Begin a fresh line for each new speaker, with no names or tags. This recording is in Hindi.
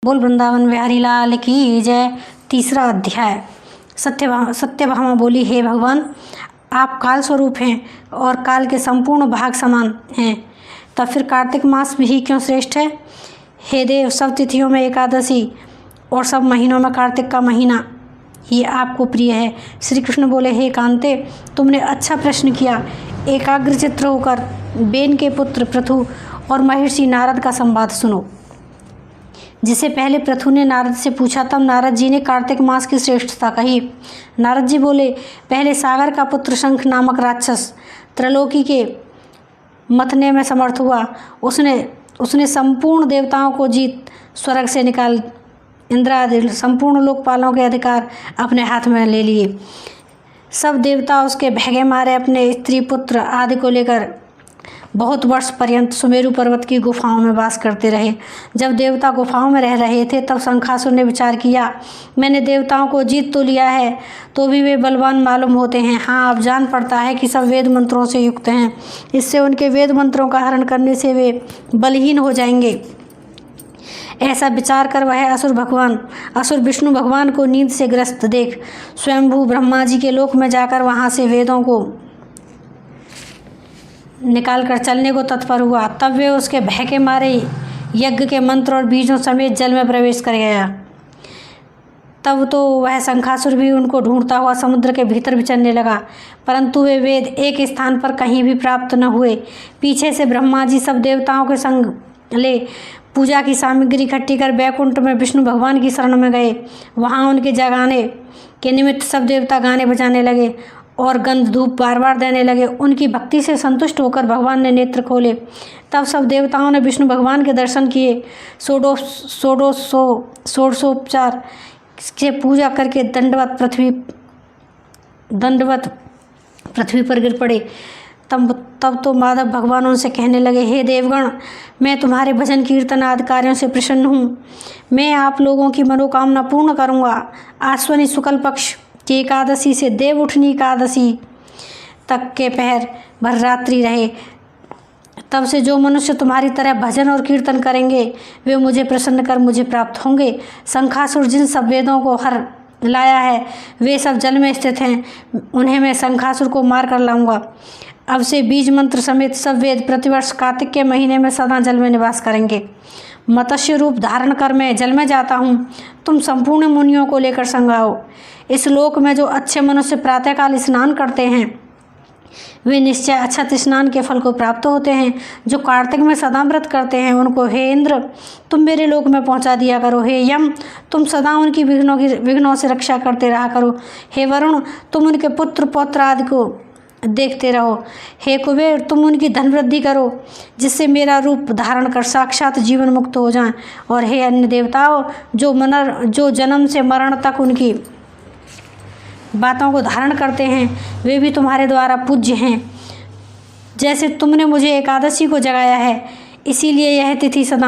बोल वृंदावन बिहारी लाल की जय। तीसरा अध्याय। सत्यभामा बोली, हे भगवान, आप काल स्वरूप हैं और काल के संपूर्ण भाग समान हैं, तब फिर कार्तिक मास भी क्यों श्रेष्ठ है? हे देव, सब तिथियों में एकादशी और सब महीनों में कार्तिक का महीना ही आपको प्रिय है। श्री कृष्ण बोले, हे कांते, तुमने अच्छा प्रश्न किया। एकाग्रचित्त होकर बेन के पुत्र पृथु और महर्षि नारद का संवाद सुनो। जिसे पहले पृथु ने नारद से पूछा, तब नारद जी ने कार्तिक मास की श्रेष्ठता कही। नारद जी बोले, पहले सागर का पुत्र शंख नामक राक्षस त्रिलोकी के मथने में समर्थ हुआ। उसने संपूर्ण देवताओं को जीत स्वर्ग से निकाल इंद्र आदि संपूर्ण लोकपालों के अधिकार अपने हाथ में ले लिए। सब देवता उसके भगे मारे अपने स्त्री पुत्र आदि को लेकर बहुत वर्ष पर्यंत सुमेरु पर्वत की गुफाओं में वास करते रहे। जब देवता गुफाओं में रह रहे थे, तब शंखासुर ने विचार किया, मैंने देवताओं को जीत तो लिया है, तो भी वे बलवान मालूम होते हैं। हाँ, अब जान पड़ता है कि सब वेद मंत्रों से युक्त हैं। इससे उनके वेद मंत्रों का हरण करने से वे बलहीन हो जाएंगे। ऐसा विचार कर वह असुर विष्णु भगवान को नींद से ग्रस्त देख स्वयंभू ब्रह्मा जी के लोक में जाकर वहाँ से वेदों को निकालकर चलने को तत्पर हुआ। तब वे उसके भय के मारे यज्ञ के मंत्र और बीजों समेत जल में प्रवेश कर गया। तब तो वह शंखासुर भी उनको ढूंढता हुआ समुद्र के भीतर विचरने लगा, परंतु वे वेद एक स्थान पर कहीं भी प्राप्त न हुए। पीछे से ब्रह्मा जी सब देवताओं के संग ले पूजा की सामग्री इकट्ठी कर बैकुंठ में विष्णु भगवान की शरण में गए। वहाँ उनके जगाने के निमित्त सब देवता गाने बजाने लगे और गंध धूप बार बार देने लगे। उनकी भक्ति से संतुष्ट होकर भगवान ने नेत्र खोले। तब सब देवताओं ने विष्णु भगवान के दर्शन किए। षोडशोपचार से पूजा करके दंडवत पृथ्वी पर गिर पड़े। तब तो माधव भगवान उनसे कहने लगे, हे देवगण, मैं तुम्हारे भजन कीर्तन आदि कार्यों से प्रसन्न हूँ। मैं आप लोगों की मनोकामना पूर्ण करूँगा। आश्विनी शुक्ल पक्ष की एकादशी से देव उठनी एकादशी तक के पहर भर रात्रि रहे। तब से जो मनुष्य तुम्हारी तरह भजन और कीर्तन करेंगे, वे मुझे प्रसन्न कर मुझे प्राप्त होंगे। शंखासुर जिन सब वेदों को हर लाया है, वे सब जल में स्थित हैं। उन्हें मैं शंखासुर को मार कर लाऊंगा। अब से बीज मंत्र समेत सब वेद प्रतिवर्ष कार्तिक के महीने में सदा जल में निवास करेंगे। मत्स्य रूप धारण कर मैं जल में जाता हूँ। तुम संपूर्ण मुनियों को लेकर संग आओ। इस लोक में जो अच्छे मनुष्य प्रातःकाल स्नान करते हैं, वे निश्चय अक्षत स्नान के फल को प्राप्त होते हैं। जो कार्तिक में सदा व्रत करते हैं, उनको हे इंद्र, तुम मेरे लोक में पहुंचा दिया करो। हे यम, तुम सदा उनकी विघ्नों से रक्षा करते रहा करो। हे वरुण, तुम उनके पुत्र पौत्र आदि को देखते रहो। हे कुबेर, तुम उनकी धन वृद्धि करो, जिससे मेरा रूप धारण कर साक्षात जीवन मुक्त हो जाएं। और हे अन्य देवताओं, जो जन्म से मरण तक उनकी बातों को धारण करते हैं, वे भी तुम्हारे द्वारा पूज्य हैं। जैसे तुमने मुझे एकादशी को जगाया है, इसीलिए यह तिथि सदा